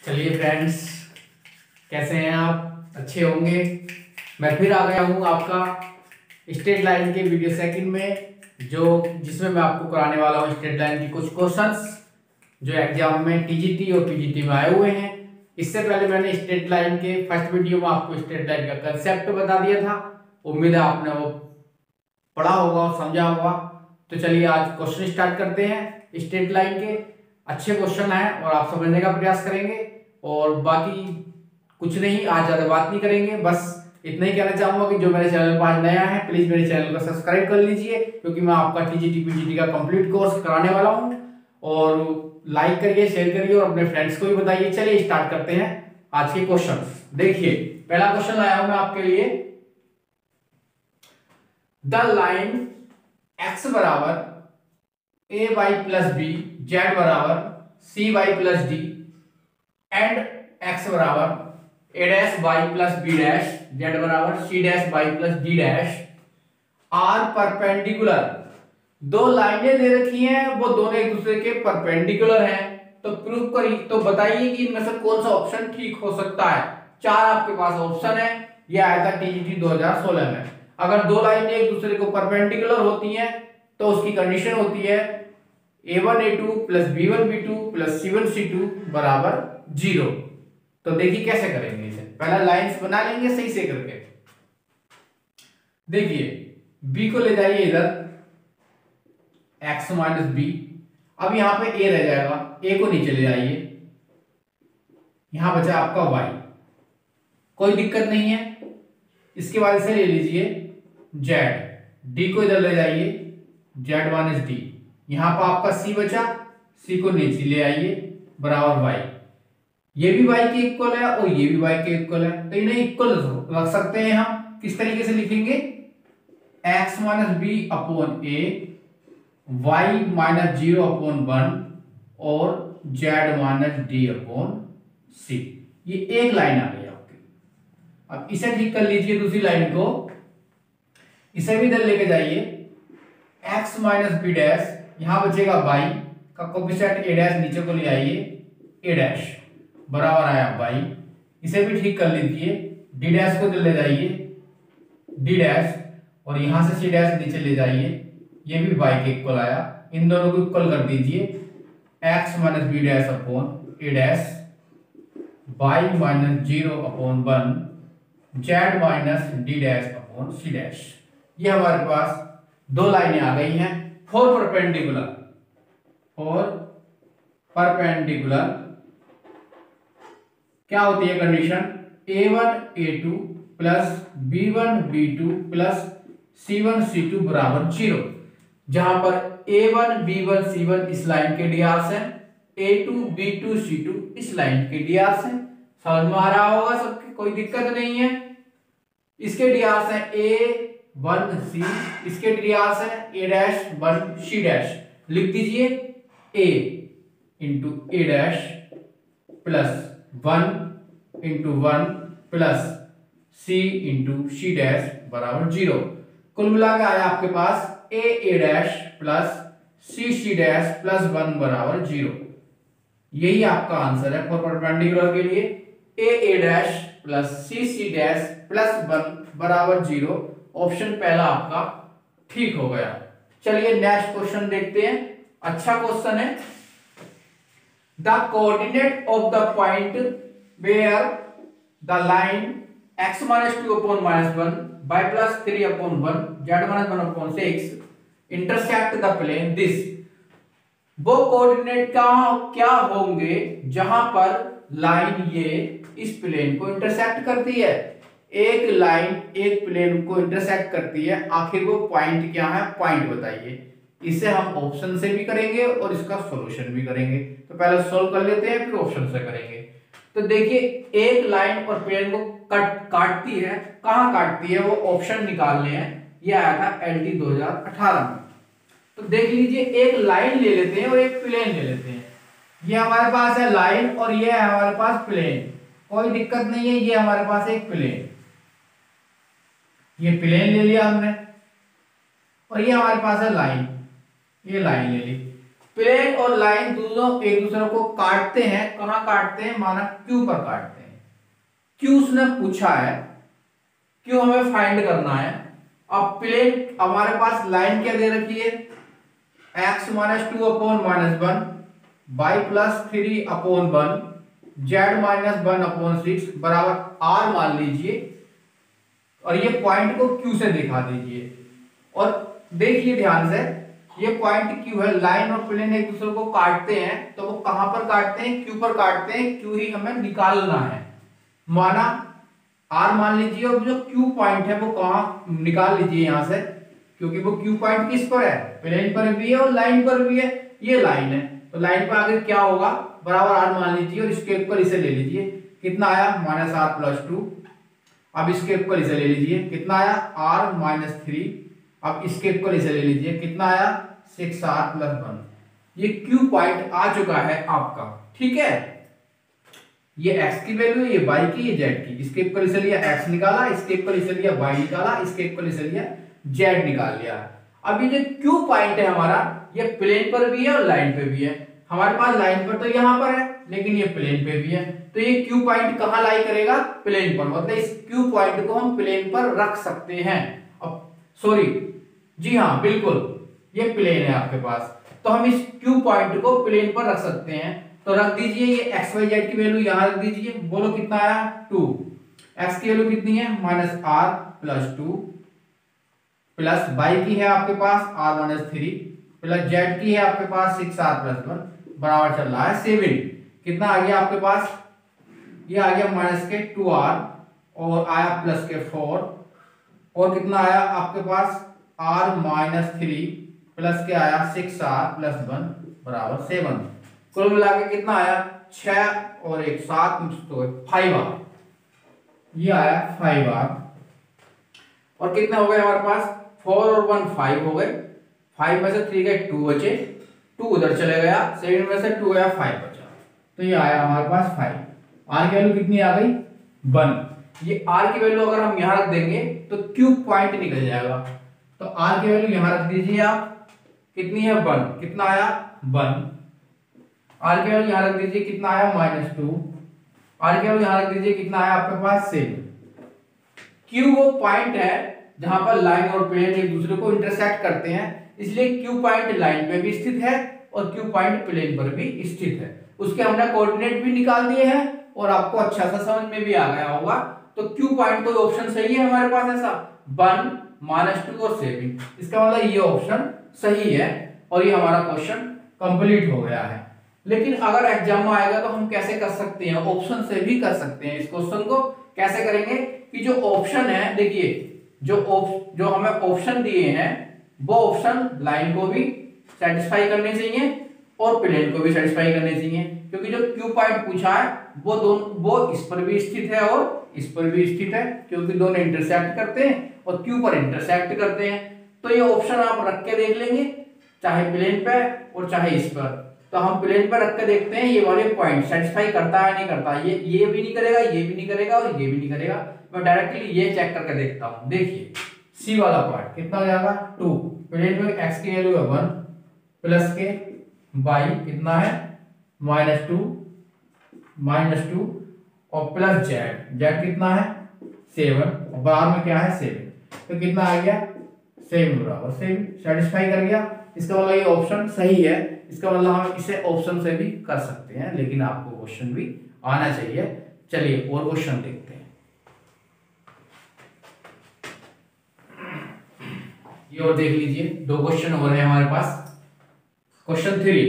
चलिए फ्रेंड्स, कैसे हैं आप? अच्छे होंगे। मैं फिर आ गया हूँ आपका स्ट्रेट लाइन के वीडियो सेकंड में, जिसमें मैं आपको कराने वाला हूँ स्ट्रेट लाइन की कुछ क्वेश्चंस जो एग्जाम में टीजीटी और पीजीटी में आए हुए हैं। इससे पहले मैंने स्ट्रेट लाइन के फर्स्ट वीडियो में आपको स्ट्रेट लाइन का कंसेप्ट बता दिया था। उम्मीद है आपने वो पढ़ा होगा और समझा होगा। तो चलिए आज क्वेश्चन स्टार्ट करते हैं। स्ट्रेट लाइन के अच्छे क्वेश्चन हैं और आप समझने का प्रयास करेंगे, और बाकी कुछ नहीं, आज ज्यादा बात नहीं करेंगे। बस इतना ही कहना चाहूंगा कि जो मेरे चैनल पर आज नया है प्लीज मेरे चैनल को सब्सक्राइब कर लीजिए, क्योंकि मैं आपका टीजीटी पीजीटी का कंप्लीट कोर्स कराने वाला हूं। और लाइक करिए, शेयर करिए और अपने फ्रेंड्स को भी बताइए। चलिए स्टार्ट करते हैं आज के क्वेश्चंस। देखिए पहला क्वेश्चन लाया हूं मैं आपके लिए। द लाइन x बराबर a y plus B, z बराबर c y plus D and x बराबर a dash y plus b dash, z बराबर c dash y plus d dash are perpendicular. दो लाइनें दे रखी हैं, वो दोनों एक दूसरे के परपेंडिकुलर हैं। तो प्रूव करिए, तो बताइए कि इनमें से कौन सा ऑप्शन ठीक हो सकता है। चार आपके पास ऑप्शन है, ये आया था टीजीटी 2016 में। अगर दो लाइनें एक दूसरे को परपेंडिकुलर होती हैं तो उसकी कंडीशन होती है a1 a2 plus b1 b2 plus c1 c2 बराबर 0। तो देखिए कैसे करेंगे इसे। पहला लाइंस बना लेंगे सही से करके। देखिए b को ले जाइए इधर, x माइनस बी। अब यहां पे a रह जाएगा, a को नीचे ले जाइए, यहां बचा आपका y। कोई दिक्कत नहीं है। इसके बाद इसे ले लीजिए z, d को इधर ले जाइए, z माइनस डी। यहां पर आपका c बचा, c को नीचे ले आइए बराबर y। ये भी y के इक्वल है और ये भी y के इक्वल है, तो इन्हें इक्वल रख सकते हैं। हम किस तरीके से लिखेंगे, x minus B upon a, y minus 0 upon 1 और z minus D upon C. ये एक लाइन आ गई आपकी। अब इसे ठीक कर लीजिए, दूसरी लाइन को इसे भी इधर लेके जाइए, x माइनस बी डैश, यहां बचेगा y का कोफिशिएंट a डैश, नीचे को ले आइए a डैश बराबर आया y। इसे भी ठीक कर लीजिए, d डैश को ले जाइए d डैश, और यहां से c डैश नीचे ले जाइए, ये भी y के इक्वल आया। इन दोनों को इक्वल कर दीजिए, x minus B dash upon a dash, y minus 0 upon 1, z minus D dash upon c dash. ये हमारे पास दो लाइनें आ गई हैं फॉर परपेंडिकुलर। और परपेंडिकुलर क्या होती है condition, a1 a2 plus b1 b2 plus c1 c2 बराबर 0। जहां पर a1 b1 c1 इस लाइन के डीआर्स हैं, a2 b2 c2 इस लाइन के डीआर्स हैं। समझ में आ रहा होगा सबके, कोई दिक्कत नहीं है। इसके डीआर्स हैं a1 c, इसके डीआर्स हैं a डैश 1 c डैश। लिख दीजिए a into a dash plus 1 into 1 plus c into c dash बराबर 0। कुल मिला के आया आपके पास a dash plus c dash plus 1 बराबर 0। यही आपका आंसर है फॉर परपेंडिकुलर के लिए, a dash plus c dash plus 1 बराबर 0। ऑप्शन पहला आपका ठीक हो गया। चलिए नेक्स्ट क्वेश्चन देखते हैं। अच्छा क्वेश्चन है। The coordinate of the point where the line x minus 2 upon minus 1, y plus 3 upon 1, z minus 1 upon 6 intersect the plane this. वो कोऑर्डिनेट क्या होंगे जहां पर लाइन ये इस प्लेन को इंटरसेक्ट करती है। एक लाइन एक प्लेन को इंटरसेक्ट करती है, आखिर वो पॉइंट क्या है, पॉइंट बताइए। इसे हम ऑप्शन से भी करेंगे और इसका सॉल्यूशन भी करेंगे। तो पहले सॉल्व कर लेते हैं, फिर ऑप्शन से करेंगे। तो देखिए एक लाइन और प्लेन को काटती है, कहां काटती है वो ऑप्शन निकालने हैं। ये आया था LT 2018 में। तो देख लीजिए, एक लाइन ले लेते हैं और एक प्लेन ले लेते हैं। ये हमारे पास है लाइन और ये है हमारे पास प्लेन, कोई दिक्कत नहीं है। ये हमारे पास एक प्लेन, ये प्लेन ले लिया हमने, और ये हमारे पास है लाइन, ये लाइन ले ली। प्लेन और लाइन दोनों एक दूसरे को काटते हैं, कहां काटते हैं, माना क्यू पर काटते हैं। क्यू उसने पूछा है, क्यू हमें फाइंड करना है। अब प्लेन हमारे पास लाइन क्या दे रखी है, x minus 2 upon minus 1, y plus 3 upon 1, z minus 1 upon 6 बराबर r मान लीजिए, और ये पॉइंट को Q से दिखा दीजिए। और देखिए ध्यान से, ये पॉइंट Q है, लाइन और प्लेन एक दूसरे को काटते हैं, तो वो कहां पर काटते हैं, Q पर काटते हैं। Q ही हमें निकालना है, माना R मान लीजिए, और जो Q पॉइंट है वो कहां निकाल लीजिए यहां से, क्योंकि वो Q पॉइंट किस पर है, प्लेन पर भी है और लाइन पर भी है। ये लाइन है, तो लाइन पर आगे क्या होगा, बराबर R मान लीजिए, और इसके ऊपर इसे ले लीजिए, कितना आया माइनस R प्लस 2। अब इसके ऊपर इसे ले लीजिए, कितना आया R माइनस 3। अब इसके ऊपर इसे ले लीजिए, कितना आया 6R प्लस 1। ये Q पॉइंट आ चुका है आपका, ठीक है। ये x की वैल्यू, ये y की, ये z की। इसके ऊपर इसे लिया x निकाला, इसके ऊपर इसे लिया y निकाला, इसके ऊपर इसे लिया z निकाल लिया। अब ये जो Q पॉइंट है हमारा, ये प्लेन पर भी है और लाइन पे भी है। हमारे पास लाइन पर तो यहां पर है, लेकिन ये प्लेन पे भी है, तो ये Q पॉइंट कहां लाई करेगा, प्लेन पर। मतलब इस Q पॉइंट को हम प्लेन पर रख सकते हैं। अब सॉरी, जी हाँ बिल्कुल, ये प्लेन है आपके पास, तो हम इस Q पॉइंट को प्लेन पर रख सकते हैं। तो रख दीजिए, ये एक्स वाई जेड की वैल्यू यहां रख दीजिए। बोलो कितना आया 2। एक्स की वैल्यू कितनी है minus R plus 2, plus y की है आपके पास R माइनस 3, प्लस z की है आपके पास 6R प्लस 1 बराबर चल रहा है 7। कितना आ गया आपके पास, ये आ गया माइनस के 2R, और आया प्लस के 4, और कितना आया आपके पास R माइनस 3 प्लस के आया 6R प्लस 1 बराबर 7। कुल मिला के कितना आया 6 और 1 7, तो 5R, ये आया 5R। और कितने हो गए हमारे पास, 4 और 1 5 हो गए, 5 में से 3 गए 2 बचे, 2 उधर चले गया, 7 में से 2 गया 5 बचा, तो ये आया हमारे पास 5। R की वैल्यू कितनी आ गई 1। ये R की वैल्यू अगर हम यहां रख देंगे तो Q पॉइंट निकल जाएगा। तो R की वैल्यू यहां रख दीजिए आप, कितनी है 1, कितना आया 1। R की वैल्यू यहां रख दीजिए, कितना आया माइनस 2। R की वैल्यू यहां रख दीजिए, कितना आया आपके पास 7। Q वो पॉइंट है जहां पर लाइन और प्लेन एक दूसरे को इंटरसेक्ट करते हैं, इसलिए Q पॉइंट लाइन पे भी स्थित है और Q पॉइंट प्लेन पर भी स्थित है। उसके हमने कोऑर्डिनेट भी निकाल दिए हैं और आपको अच्छा सा समझ में भी आ गया होगा। तो Q पॉइंट कोई ऑप्शन सही है हमारे पास ऐसा 1 माइनस 2 और 7, इसका मतलब ये ऑप्शन सही है और ये हमारा क्वेश्चन कंप्लीट हो गया है। लेकिन अगर एग्जाम में आएगा तो हम कैसे कर सकते हैं, ऑप्शन से भी कर सकते हैं। इस क्वेश्चन को कैसे करेंगे कि जो ऑप्शन है, देखिए जो हमें ऑप्शन दिए हैं वो ऑप्शन लाइन को भी सेटिस्फाई करने चाहिए और प्लेन को भी सेटिस्फाई करने चाहिए, क्योंकि जो Q पॉइंट पूछा है वो इस पर भी स्थित है और इस पर भी स्थित है, क्योंकि दोनों इंटरसेक्ट करते हैं और Q पर इंटरसेक्ट करते हैं। तो ये ऑप्शन आप रख के देख लेंगे, चाहे प्लेन पे और चाहे इस पर। तो हम प्लेन पर रख के देखते हैं ये वाले पॉइंट सेटिस्फाई करता है नहीं करता, ये भी नहीं करेगा, ये भी नहीं करेगा और ये भी नहीं करेगा। मैं डायरेक्टली ये चेक करके देखता हूं। देखिए सी वाला पार्ट कितना हो जाएगा 2, प्लेन में x की वैल्यू है 1 प्लस के y कितना है -2 और प्लस z कितना है 7 और बाहर में क्या है 7, तो कितना आ गया 7 बराबर 7, सेटिस्फाई कर गया। इसका मतलब ये ऑप्शन सही है, इसका मतलब हम इसे ऑप्शन से भी कर सकते हैं, लेकिन आपको क्वेश्चन भी आना चाहिए। चलिए और क्वेश्चन देखते हैं। ये और देख लीजिए, 2 क्वेश्चन और है हमारे पास। Question 3,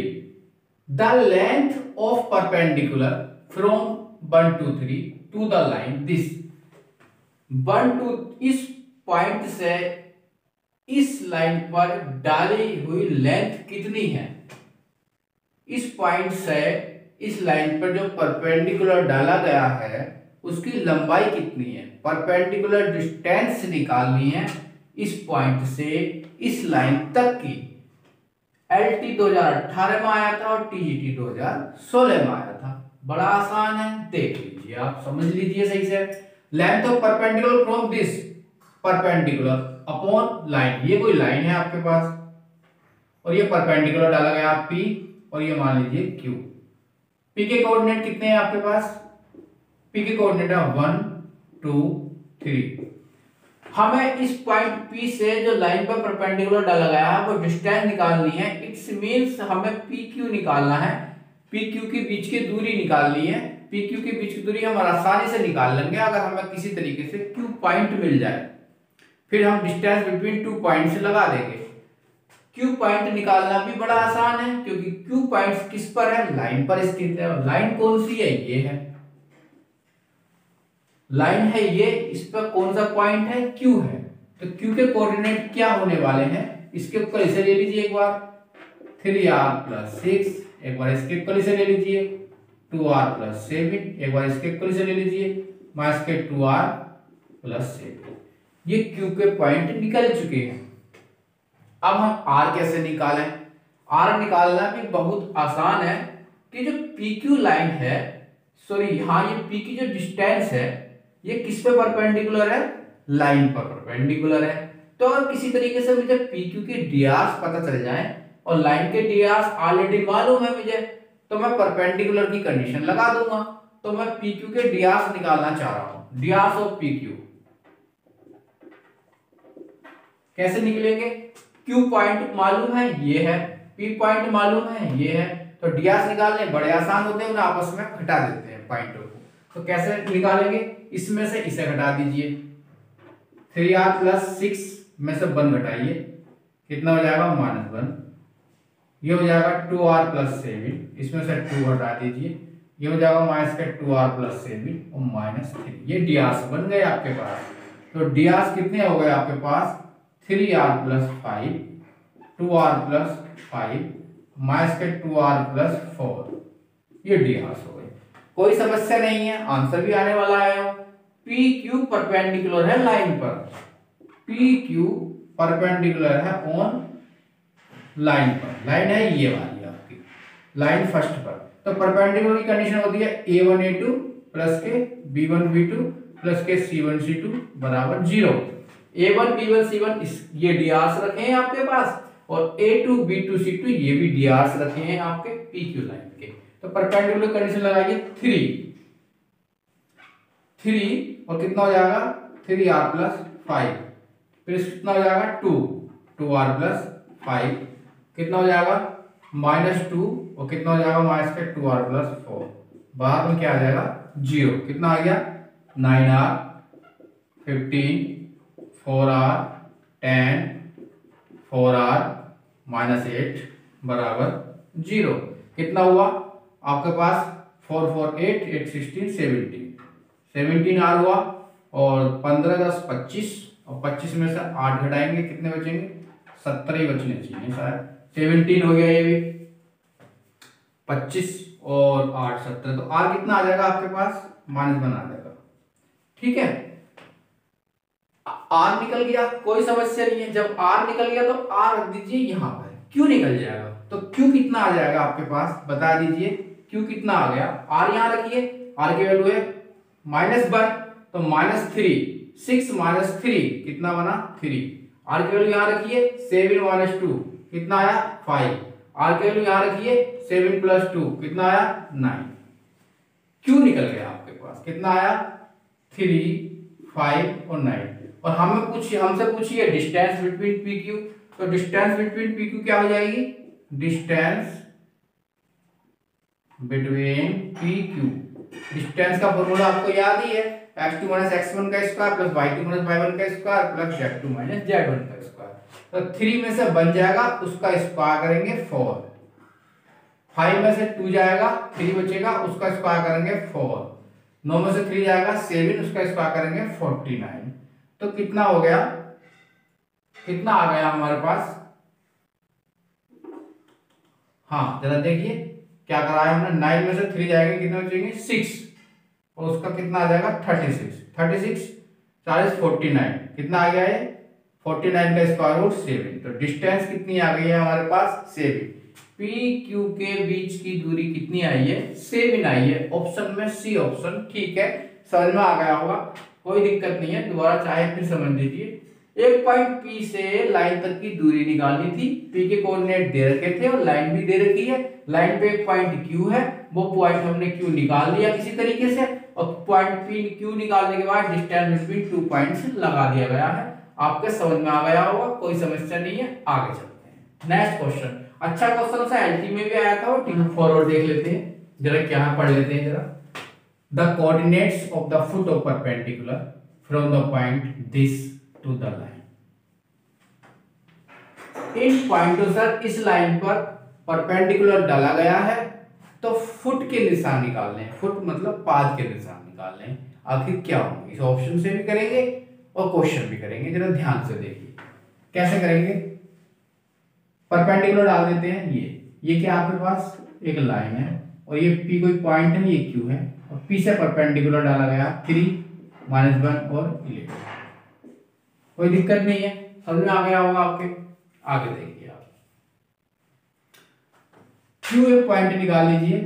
the length of perpendicular from 1 to 3 to the line this 1 to इस पॉइंट से इस लाइन पर डाली हुई लेंथ कितनी है। इस पॉइंट से इस लाइन पर जो परपेंडिकुलर डाला गया है उसकी लंबाई कितनी है। परपेंडिकुलर डिस्टेंस निकालनी है इस पॉइंट से इस लाइन तक की। LT 2018 में आया था और TGT 2016 में आया था। बड़ा आसान है, देख लीजिए, आप समझ लीजिए सही से। Length of perpendicular from this perpendicular upon line, ये कोई लाइन है आपके पास, और ये परपेंडिकुलर डाला गया P और ये मान लीजिए Q। P के कोऑर्डिनेट कितने हैं आपके पास? P के कोऑर्डिनेट है 1 2 3। हमें इस पॉइंट P से जो लाइन पर परपेंडिकुलर डाला गया है वो डिस्टेंस निकालनी है। इट्स मींस हमें PQ निकालना है, PQ के बीच की दूरी निकालनी है। PQ के बीच की दूरी हम आसानी से निकाल लेंगे अगर हमें किसी तरीके से Q पॉइंट मिल जाए, फिर हम डिस्टेंस बिटवीन 2 पॉइंट्स लगा देंगे। Q पॉइंट निकालना भी बड़ा आसान है क्योंकि Q पॉइंट किस पर है? लाइन पर स्थित है। और लाइन कौन सी है? ये है लाइन है ये, इस पर कौन सा पॉइंट है? Q है। तो Q के कोऑर्डिनेट क्या होने वाले हैं? इसके ऊपर इसे ले लीजिए एक बार 3r + 6, एक बार इसके ऊपर इसे ले लीजिए 2r + 7, एक बार इसके ऊपर इसे ले लीजिए -2r + 7। ये Q के पॉइंट निकल चुके हैं। अब हम R कैसे निकालें? R निकालना भी बहुत आसान है कि जो PQ लाइन है, सॉरी यहाँ ये P की जो डिस्टेंस है ये किस पे परपेंडिकुलर है? लाइन पर परपेंडिकुलर है। तो अगर किसी तरीके से मुझे PQ के ड्यास पता चल जाए और लाइन के ड्यास ऑलरेडी मालूम है मुझे, तो मैं परपेंडिकुलर की कंडीशन लगा दूंगा। तो मैं PQ के ड्यास निकालना चाह रहा हूं, ड्यास ऑफ PQ कैसे निकलेंगे? Q पॉइंट मालूम है ये है, P पॉइंट मालूम है ये है, तो ड्यास निकालने बड़े आसान होते हैं, उन्हें आपस में घटा देते हैं पॉइंटों को। तो कैसे निकालेंगे? इसमें से इसे घटा दीजिए, 3r + 6 में से 1 घटाइए, कितना हो जाएगा? -1। ये हो जाएगा 2r + 7, इसमें से 2 हटा दीजिए, ये हो जाएगा -2r + 7 और -3। ये ड्यास बन गए आपके पास। तो ड्यास कितने हो गए आपके पास? 3r + 5, 2r + 5 -2r + 4। ये ड्यास हो गए। कोई समस्या नहीं है, आंसर भी आने वाला है। PQ परपेंडिकुलर है लाइन पर, PQ परपेंडिकुलर है ऑन लाइन पर। लाइन है ये वाली आपकी, लाइन फर्स्ट पर। तो परपेंडिकुलर की कंडीशन होती है A1 A2 प्लस के B1 B2 प्लस के C1 C2 बराबर 0। A1 B1 C1 ये ड्यास रखे हैं आपके पास, और A2 B2 C2 ये भी ड्यास रखे हैं आपके PQ लाइन के। तो परपेंडिकुलर कंडीशन लगाइए 3 और कितना हो जाएगा? 3r + 5, फिर कितना हो जाएगा? 2r + 5, कितना हो जाएगा? -2 और कितना हो जाएगा? -2r + 4। बाहर में क्या आ जाएगा? 0। कितना आ गया? 9r 15 4r 10 4r -8 बराबर 0। कितना हुआ आपके पास? 4 4 8 8 16 17r हुआ, और 15 10 25, और 25 में से 8 घटाएंगे, कितने बचेंगे? 17 ही बचने चाहिए शायद। 17 हो गया ये भी, 25 और 8 17, तो r कितना आ जाएगा आपके पास? -1 आ जाएगा। ठीक है, r निकल गया, कोई समस्या नहीं है। जब r निकल गया तो r रख दीजिए यहाँ पर, q निकल जाएगा। तो q कितना आ जाएगा आपके पास? बता दीजिए q कितना आ गया? r यहाँ रखिए, r की वैल्यू है -1, तो -3, 6 -3 कितना बना? 3। r की वैल्यू यहाँ रखिए 7 - 2 कितना आया? 5। r की वैल्यू यहाँ रखिए 7 + 2 कितना आया? 9। q निकल गया आपके पास, कितना आया? 3 5 और 9। और हमसे पूछिए डिस्टेंस बिटवीन PQ, तो डिस्टेंस बिटवीन PQ क्या हो जाएगी? डिस्टेंस बिटवीन PQ, डिस्टेंस का फॉर्मूला आपको याद ही है, x2 - x1 का स्क्वायर प्लस y2 - y1 का स्क्वायर प्लस z2 - z1 का स्क्वायर। तो 3 में से बन जाएगा, उसका स्क्वायर करेंगे 4, 5 में से 2 जाएगा, 3 बचेगा, उसका स्क्वायर करेंगे 4, 9 में से 3 जाएगा 7, उसका स्क्वायर करेंगे 49। तो कितना हो गया? कितना आ गया हमारे पास? हाँ जरा देखिए क्या करा है हमने। 9 में से 3 जाएंगे, कितने बचेंगे? 6, और उसका कितना आ जाएगा? 36 40 49, कितना आ गया है? 49 का स्क्वायर रूट 7। तो डिस्टेंस कितनी आ गई है हमारे पास? 7। PQ के बीच की दूरी कितनी आई है? 7 आई है। ऑप्शन में सी ऑप्शन ठीक है, समझ में आ गया होगा, कोई दिक्कत नहीं है। दोबारा चाहे फिर समझ लीजिए, एक पॉइंट P से लाइन तक की दूरी निकालनी थी। P के कोऑर्डिनेट दे रखे थे और लाइन भी दे रखी है। लाइन पे एक पॉइंट Q है, वो पॉइंट हमने Q निकाल लिया किसी तरीके से, और पॉइंट P Q निकालने के बाद डिस्टेंस बिटवीन 2 पॉइंट्स लगा दिया गया है। आपके समझ में आ गया होगा, कोई समस्या नहीं है। आगे चलते हैं नेक्स्ट क्वेश्चन। अच्छा क्वेश्चन सा एलटी में भी आया था, वो ठीक है फॉरवर्ड देख लेते हैं जरा, क्या पढ़ लेते हैं जरा। The coordinates of the foot of perpendicular from the point this to the line. इन पॉइंटों सर इस लाइन पर परपेंडिकुलर डाला गया है, तो फुट के निशान निकालने हैं। फुट मतलब पाद के निशान निकालने हैं। आखिर क्या होंगे, इस ऑप्शन से भी करेंगे और क्वेश्चन भी करेंगे। जरा ध्यान से देखिए कैसे करेंगे। परपेंडिकुलर डाल देते हैं। ये क्या आपके पास एक लाइन है और ये P कोई पॉइंट है, ये Q है, और P से परपेंडिकुलर डाला गया 3 -1 और 11। कोई दिक्कत नहीं है, समझ में आ गया होगा आपके। आगे देखिए आप Q एक पॉइंट निकाल लीजिए।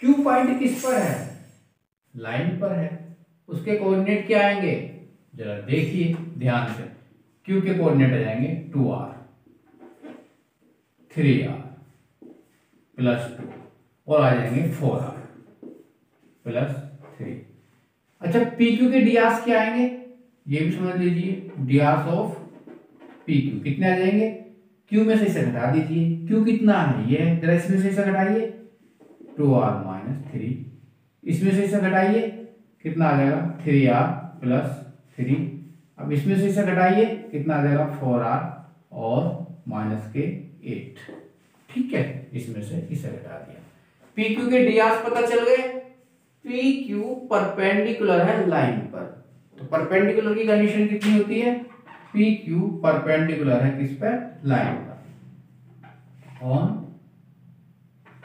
Q पॉइंट किस पर है, लाइन पर है। उसके कोऑर्डिनेट क्या आएंगे जरा देखिए ध्यान से। Q के कोऑर्डिनेट आ जाएंगे 2r 3r +2 और आ जाएंगे 4r +3। अच्छा PQ के डियास क्या आएंगे ये भी समझ लीजिए। डियास ऑफ PQ कितने आ जाएंगे, Q में से इसे घटा दीजिए। Q कितना है, ये जरा इसमें से इसे घटाइए 2r - 3, इसमें से इसे घटाइए कितना आ जाएगा 3r +3। अब इसमें से इसे घटाइए कितना आ जाएगा 4r और -8। ठीक है, इसमें से इसे घटा दिया। PQ के डियास पता चल गए। PQ परपेंडिकुलर है लाइन पर, तो परपेंडिकुलर की कंडीशन कितनी होती है, PQ परपेंडिकुलर है किस पर, लाइन पर, ऑन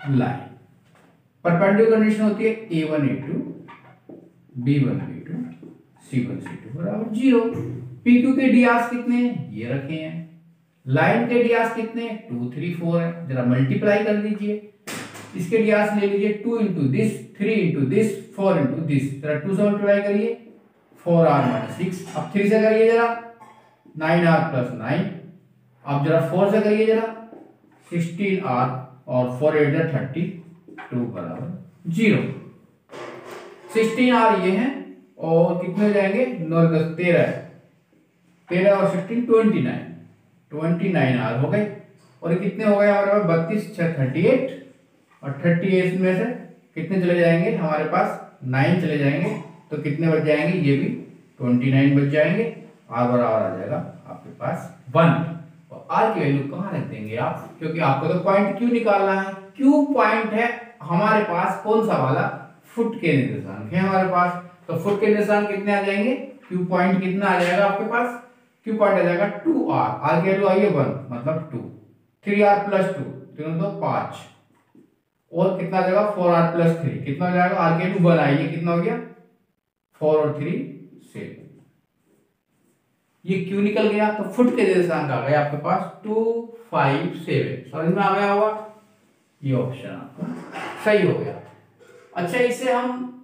लाइन। परपेंडिकुलर कंडीशन होती है A1 A2 B1 B2 C1 C2 बराबर 0। PQ के डियास कितने ये रखे हैं, लाइन के डियास कितने 2 3 4 है। जरा मल्टीप्लाई कर दीजिए, इसके डियास ले लीजिए 2 into this 3 into this 4 into this। जरा 2 से मल्टीप्लाई करिए 4r - 6। अब 3 से करिए जरा 9r + 9। अब जरा 4 से करिए जरा 16r और 4 8 32 बराबर 0। 16r ये है और कितने हो जाएंगे 9 10 13 13 और 16 29r हो गए। और ये कितने हो गए हमारे पास 32 6 38 और 38 में से कितने चले जाएंगे हमारे पास 9 चले जाएंगे, तो कितने बच जाएंगे ये भी 29 बच जाएंगे। r बराबर आ जाएगा आपके पास 1। और r की वैल्यू कहाँ रख देंगे आप, क्योंकि आपको तो पॉइंट Q निकालना है। Q पॉइंट है हमारे पास कौन सा वाला, फुट के निर्देशांक है हमारे पास, तो फुट के निर्देशांक कितने आ जाएंगे, Q पॉइंट कितना आ जाएगा आपके पास, Q पॉइंट आ जाएगा 2r। r की वैल्यू आई है 1 मतलब 2, 3r + 2 तीनों तो 5 और कितना आ जाएगा 4r + 3 कितना हो जाएगा, r की वैल्यू 1 आई है, कितना हो गया 4 और 3 7। ये Q निकल गया, तो फुट के निर्देशांक आ गए आपके पास 2 5 7। समझ में आ गया होगा, ये ऑप्शन आपका सही हो गया। अच्छा इसे हम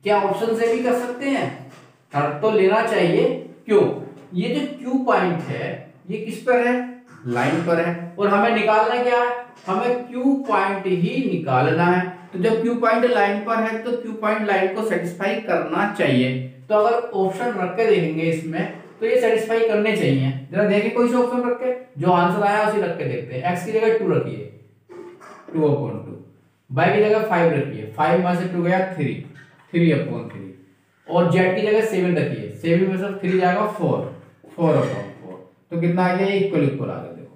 क्या ऑप्शन से भी कर सकते हैं, कर तो लेना चाहिए। क्यों, ये जो Q पॉइंट है ये किस पर है, लाइन पर है, और हमें निकालना क्या है, हमें Q पॉइंट ही निकालना है। तो जब Q पॉइंट लाइन पर है तो Q पॉइंट लाइन को सेटिस्फाई करना चाहिए। तो अगर ऑप्शन रख के देखेंगे इसमें तो ये सेटिस्फाई करने चाहिए। जरा देखिए कोई सा ऑप्शन रख के, जो आंसर आया उसे रख के देखते हैं। x की जगह 2 रखिए 2/2, y की जगह 5 रखिए 5 में से 2 गया 3/3 और z की जगह 7 रखिए 7 में से 3 जाएगा 4/4। तो कितना आ गया, इक्वल आ गया। देखो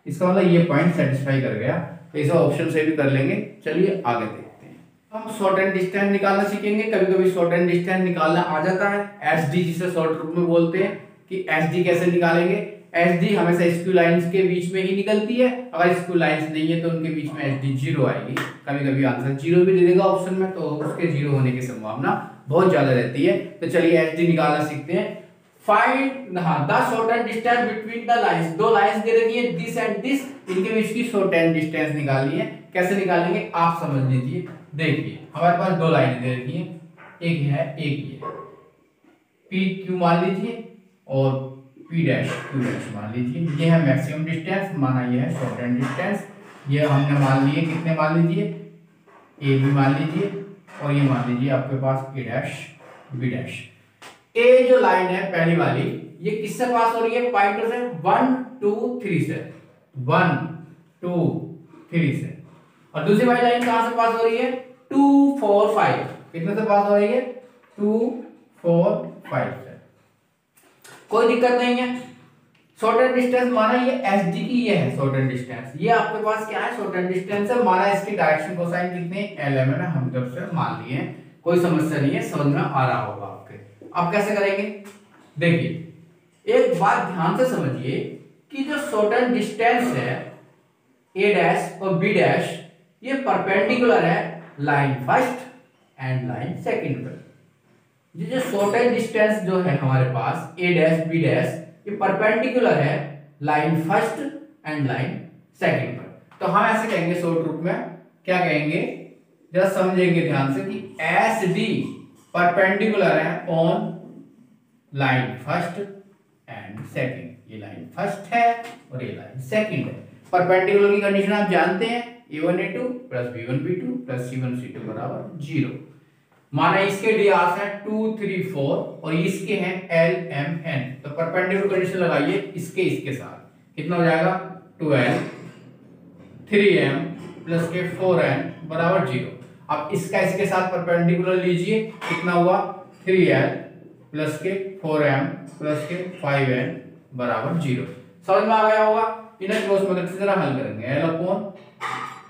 इसका मतलब ये पॉइंट सेटिस्फाई कर गया। तो इसे ऑप्शन से भी कर लेंगे। चलिए आगे देखते हैं। हम शॉर्ट एंड डिस्टेंस निकालना सीखेंगे। कभी कभी शॉर्ट एंड डिस्टेंस निकालना आ जाता है, एसडी जिसे शॉर्ट रूप में बोलते हैं। कि एसडी कैसे निकालेंगे, एसडी हमेशा स्क्यू लाइंस के बीच में ही निकलती है। अगर स्क्यू लाइंस नहीं है तो उनके बीच में एसडी 0 आएगी। कभी कभी आंसर 0 भी दे देगा ऑप्शन में, तो उसके 0 होने की संभावना बहुत ज्यादा रहती है। तो चलिए एसडी निकालना सीखते हैं। Find the short and distance between the lines. दो लाइंस दे रखी है दिस एंड दिस, इनके बीच की शॉर्ट एंड डिस्टेंस निकालनी है। कैसे निकालेंगे आप समझ लीजिए। देखिए हमारे पास दो लाइनें दे रखी हैं, एक है एक ये, पी क्यू मान लीजिए और पी डैश क्यू डैश मान लीजिए। ये है मैक्सिमम डिस्टेंस, माना ये है शॉर्टेन डिस्टेंस। ये हमने मान लिए, कितने मान लीजिए, ए बी मान लीजिए, और ये मान लीजिए आपके पास ए डैश बी डैश। ए जो लाइन है पहली वाली, ये किससे पास हो रही है, पॉइंटर से 1 2 3 से, 1 2 3 से। और दूसरी वाली लाइन कहां से पास हो रही है, 2 4 5, कितने से पास हो रही है, 2 4 5 से। कोई दिक्कत नहीं है। शॉर्टेन डिस्टेंस माना ये एस डी की, ये है शॉर्टेन डिस्टेंस, ये आपके पास क्या है, शॉर्टेन डिस्टेंस है। माना इसकी डायरेक्शन कोसाइन कितने, LM है ना, हम जब से मान लिए हैं, कोई समस्या नहीं है, समझ में आ रहा होगा आपके। अब कैसे करेंगे, देखिए एक बात ध्यान से समझिए कि जो शॉर्टेन डिस्टेंस है ए डैश और बी डैश, ये परपेंडिकुलर है line first and line second पर। ये जो शॉर्टेन डिस्टेंस जो है हमारे पास ए डैश बी डैश, ये परपेंडिकुलर है line first and line second पर। तो हम ऐसे कहेंगे शॉर्ट रूप में, क्या कहेंगे, जरा समझेंगे ध्यान से कि एस डी परपेंडिकुलर है on line first and second. ये लाइन फर्स्ट है और ये लाइन सेकंड है। परपेंडिकुलर की कंडीशन आप जानते हैं, a1 a2 plus b1 b2 plus c1 c2 बराबर 0। माना इसके ds है 2 3 4 और इसके हैं l m n, तो परपेंडिकुलर कंडीशन लगाइए इसके साथ, कितना हो जाएगा 12 3m प्लस के 4n बराबर 0। अब इसके साथ परपेंडिकुलर लीजिए, कितना हुआ 3l प्लस के 4m प्लस के 5n बराबर 0। समझ में आ गया होगा। इन्हें क्रॉस मेथड से जरा हल करेंगे, l अपॉन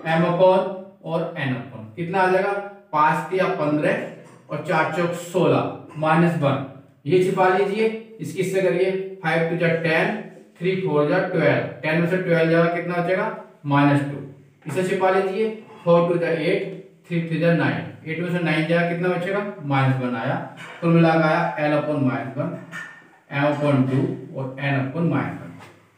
m अपॉन और n अपॉन, कितना आ जाएगा 5 या 15 और 4 चौक 16 -1, ये छिपा लीजिए। इसकी इससे करिए 5 2 जा 10 3 4 जा 12, 10 में से 12 जाएगा कितना बचेगा -2, इसे छिपा लीजिए। 4 2 जा 8 3 3 जा 9, 8 में से 9 जाएगा कितना बचेगा -1 आया। तो मिला आया l अपॉन -1 m अपॉन 2 और n अपॉन -1।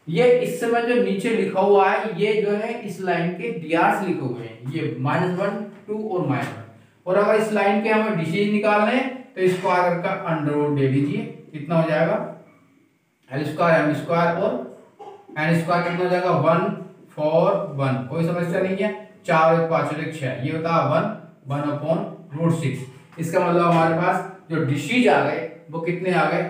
ये इस समय जो नीचे लिखा हुआ है, ये जो है इस लाइन के ds लिखे हुए हैं, ये -1 2 और -1। और अगर इस लाइन के हमें डिसीज निकालने हैं तो स्क्वायर का अंडर रूट ले लीजिए, कितना हो जाएगा l स्क्वायर m स्क्वायर और n स्क्वायर कितना हो जाएगा 1 4 1, कोई समस्या नहीं है। 4 और 5 और 6, ये होता है 1 अपॉन √6। इसका मतलब हमारे पास जो डिसीज आ गए वो कितने आ गए,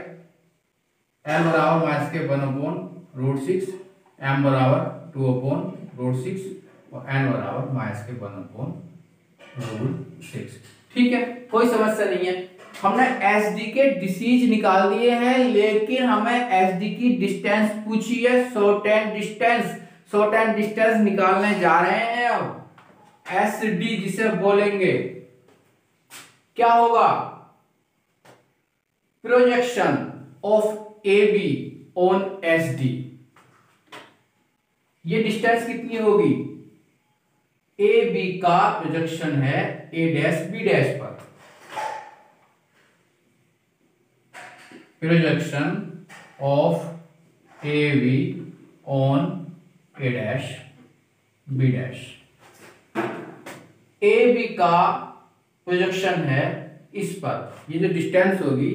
l बराबर माइनस के 1 अपॉन √6, m बराबर 2 अपॉन √6 और n बराबर माइनस के 1 अपॉन √6। ठीक है, कोई समस्या नहीं है। हमने एस डी के डिसीज निकाल दिए हैं, लेकिन हमें एस डी की डिस्टेंस पूछी है, शॉर्टेन डिस्टेंस। शॉर्टेन डिस्टेंस निकालने जा रहे हैं। अब एस डी जिसे बोलेंगे क्या होगा, projection of A B on S D. ये डिस्टेंस कितनी होगी, ए बी का प्रोजेक्शन है ए डैश बी डैश पर, projection of A B on A dash B dash. A B का प्रोजेक्शन है इस पर, ये जो डिस्टेंस होगी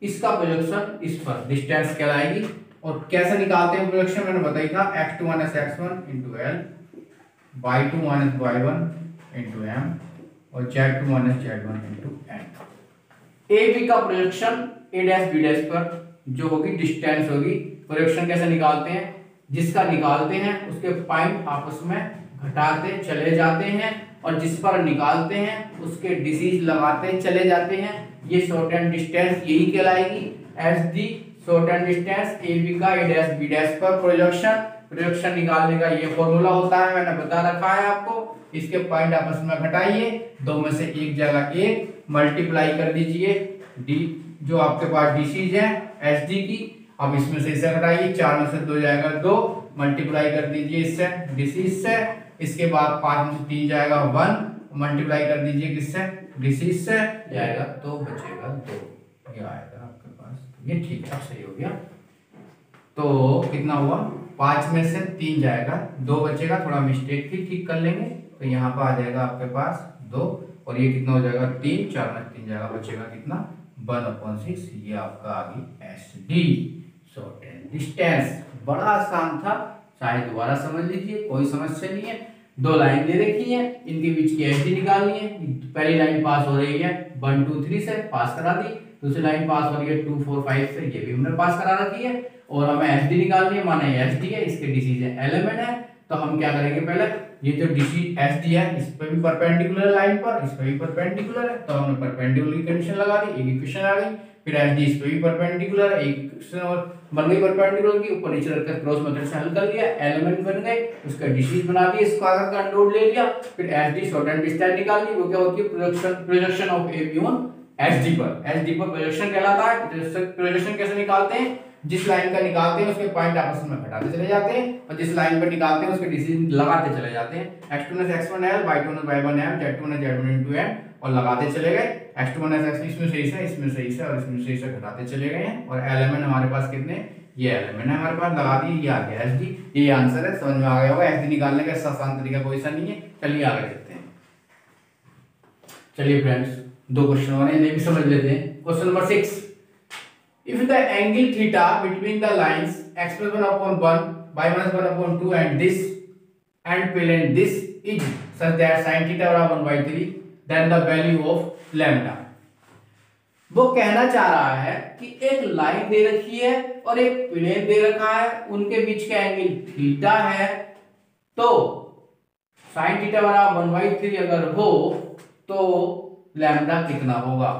इसका प्रोजेक्शन इस पर डिस्टेंस कहलाएगी। और कैसे निकालते हैं प्रोजेक्शन, मैंने बताई था x2 - x1 into l, y2 - y1 into m और z2 - z1 into n। A B का projection A dash B dash पर जो होगी डिस्टेंस होगी। प्रोजेक्शन कैसे निकालते हैं, जिसका निकालते हैं उसके पॉइंट आपस में घटाते चले जाते हैं और जिस पर निकालते हैं उसके डिसीज लगाते चले जाते हैं। ये शॉर्टेन डिस्टेंस यही कहलाएगी S D, shortest distance A B का ए डैश बी डैश पर प्रोजेक्शन। प्रोजेक्शन निकालने का ये फॉर्मूला होता है, मैंने बता रखा है आपको। इसके पॉइंट आपस में घटाइए, दो में से एक जगह एक मल्टीप्लाई कर दीजिए डी, जो आपके पास डिसीज है एस डी की। अब इसमें से इसे घटाइए, 4 में से 2 जाएगा 2, मल्टीप्लाई कर दीजिए इससे डिसीज से। इसके बाद 5 में से 3 जाएगा 1, मल्टीप्लाई कर दीजिए किससे, डिसीज से, जाएगा तो बचेगा 2, ये आएगा आपके पास। ये ठीक है, अब सही हो गया। तो कितना हुआ, 5 में से 3 जाएगा 2 बचेगा, थोड़ा मिस्टेक थी, ठीक कर लेंगे। तो यहाँ पर आ जाएगा आपके पास 2 और ये कितना हो जाएगा 3, 4 में 3 जाएगा, बचेगा कितना 1/6। ये आपका आ गई एस डी, शॉर्टेन डिस्टेंस। बड़ा आसान था, चाहे दोबारा समझ लीजिए, कोई समस्या नहीं है। दो लाइन दे रखी है, इनके बीच की एसडी निकालनी है। पहली लाइन पास हो रही है 1 2 3 से, पास करा दी। दूसरी लाइन पास हो रही है 2 4 5 से, ये भी हमने पास करा रखी है। और हमें एसडी निकालनी है, माना एसडी है, इसके डीसी से एलिमेंट है। तो हम क्या करेंगे, पहले ये जो डीसी एसडी है इस पे भी परपेंडिकुलर लाइन पर, इस पे भी परपेंडिकुलर है, तो हमने परपेंडिकुलर की कंडीशन लगा दी, एक इक्वेशन आ गई। फिर एसडी इस पे भी परपेंडिकुलर है, एक इक्वेशन और बन गई परपेंडिकुलर की, ऊपर नीचे रखकर क्रॉस मेथड से हल कर लिया, एलिमेंट बन गए, उसका डीसी बना दिया, स्क्वायर का अंडर ले लिया। फिर एसडी शॉर्टेन डिस्टेंस निकाल ली, वो क्या होती है, projection of AB on SD पर। एसडी पर प्रोजेक्शन कहलाता है। प्रोजेक्शन कैसे निकालते हैं, जिस लाइन का निकालते हैं उसके पॉइंट आपस में घटाते चले जाते हैं, और जिस लाइन पर निकालते हैं उसके डीसी लगाते चले जाते हैं। x2 x1l, y2 y1m, z2 z1 m, और लगाते चले गए। x2 x इसमें सही से, इसमें सही से और इसमें सही से घटाते चले गए हैं। और एलिमेंट हमारे पास कितने, ये एलिमेंट है हमारे पास, लगा दिए, ये आ गया एसडी। ये आंसर है, समझ में आ गया होगा। एसडी निकालने का आसान तरीका कोई सा नहीं है। चलिए आगे चलते हैं। चलिए फ्रेंड्स, दो क्वेश्चन और हैं, इन्हें भी समझ लेते हैं। Question number 6, if the angle theta between the lines x plus 1 upon 1, y minus 1 upon 2 and this and plane this is such that sin theta बराबर 1/3, then the value of lambda। वो कहना चाह रहा है कि एक लाइन दे रखी है और एक प्लेन दे रखा है, उनके बीच का एंगल थीटा है, तो sin थीटा बराबर 1/3 अगर हो तो लैम्डा कितना होगा।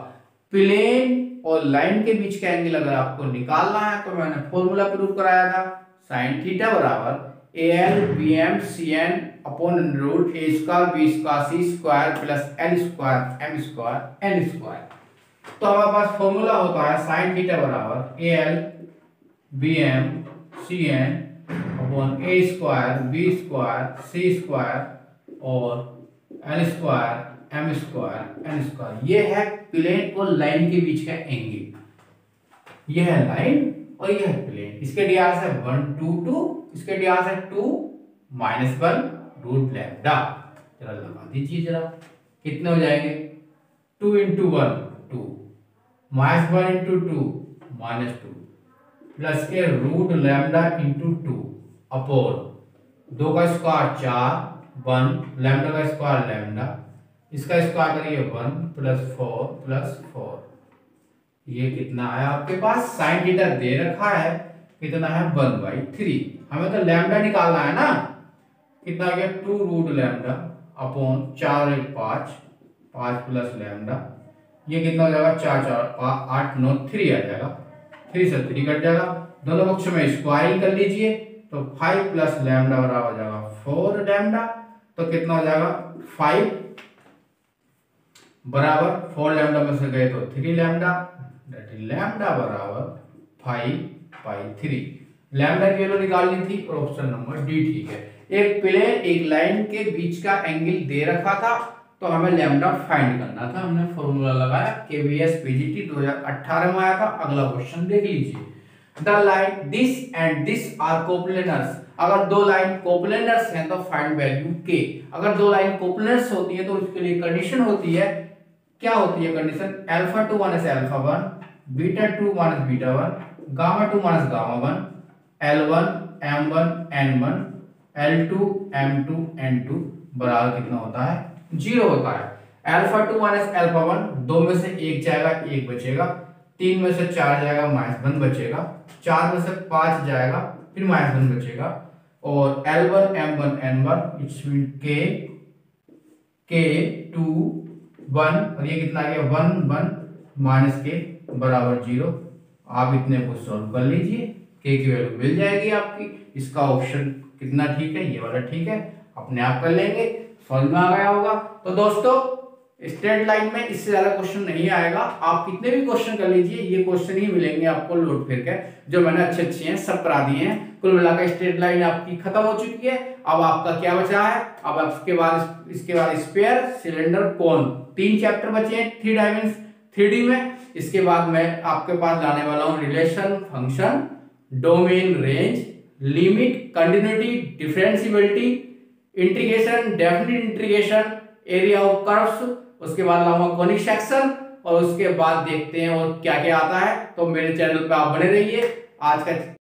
प्लेन और लाइन के बीच का एंगल अगर आपको निकालना है तो मैंने फॉर्मूला प्रूव कराया था, sin थीटा बराबर al bm cn upon root a square b square c square plus l square m square n square. तो हमारे पास फॉर्मूला होता है sin थीटा बराबर al bm cn upon a square b square c square और l square m square n square. ये है plane और लाइन के बीच का एंगल। यह है लाइन और यह है प्लेन। इसके डियास है 1 2 2, इसके डियास है 2 -1 रूट लैम्डा। जरा लगा दीजिए, जरा कितने हो जाएंगे, 2 × 1 2, -1 × 2 -2, प्लस के रूट लैम्डा × 2 अपॉन 2 का स्क्वायर 4 1, लैम्डा का स्क्वायर लैम्डा, इसका स्क्वायर करिए 1 + 4 + 4। ये कितना है आपके पास, sin थीटा दे रखा है, कितना है 1/3। हमें तो लैम्डा निकालना है ना, कितना आ गया 2 root lambda upon 4 1 5 5 plus lambda. ये कितना हो जाएगा 4 4 8 9 3 आ जाएगा, 3 से 3 कट जाएगा। दोनों पक्ष में स्क्वायरिंग कर लीजिए तो 5 प्लस लैम्डा बराबर हो जाएगा 4 लैम्डा। तो कितना हो जाएगा 5 बराबर 4 लैम्डा में से गए तो 3 लैम्डा, दैट इज लैम्डा बराबर 5/3। लैम्डा की वैल्यू निकालनी थी और ऑप्शन नंबर डी ठीक है। एक प्लेन एक लाइन के बीच का एंगल दे रखा था तो हमें लैम्डा फाइंड करना था। हमने फॉर्मूला लगाया, केवीएस पीजीटी 2018 में आया था। अगला क्वेश्चन देख लीजिए। The line this and this are coplanars. अगर दो लाइन कोप्लेनर्स हैं तो फाइंड वैल्यू के। अगर दो लाइन कोप्लेनर्स होती है तो उसके लिए कंडीशन होती है, क्या होती है condition, α2 - α1, β2 - β1, γ2 - γ1, L1 M1 N1, L2 M2 N2 बराबर कितना होता है, 0 होता है। α2 - α1, 2 में से 1 जाएगा, 1 बचेगा, 3 में से 4 जाएगा, -1 बचेगा, 4 में से 5 जाएगा, फिर -1 बचेगा। और L1 M1 N1 it's mean K2 1, और ये कितना आ गया 1 1 माइनस के बराबर 0। आप इतने को सॉल्व कर लीजिए, के की वैल्यू मिल जाएगी आपकी। इसका ऑप्शन कितना ठीक है, ये वाला ठीक है, अपने आप कर लेंगे, समझ में आ गया होगा। तो दोस्तों स्ट्रेट लाइन में इससे ज्यादा क्वेश्चन नहीं आएगा, आप कितने भी क्वेश्चन कर लीजिए, ये क्वेश्चन ही मिलेंगे आपको लोड फिर के, जो मैंने अच्छे अच्छे हैं सब करा दिए हैं। कुल मिलाकर स्ट्रेट लाइन आपकी खत्म हो चुकी है। अब आपका क्या बचा है, अब इसके बाद स्फीयर, सिलेंडर, कोन, 3 चैप्टर बचे हैं 3D में। इसके बाद मैं आपके पास लाने वाला हूं relation, function, domain, range, limit, continuity, differentiability, integration, definite integration, area of curves. उसके बाद लाऊंगा कॉनिक सेक्शन और उसके बाद देखते हैं और क्या क्या आता है। तो मेरे चैनल पे आप बने रहिए। आज का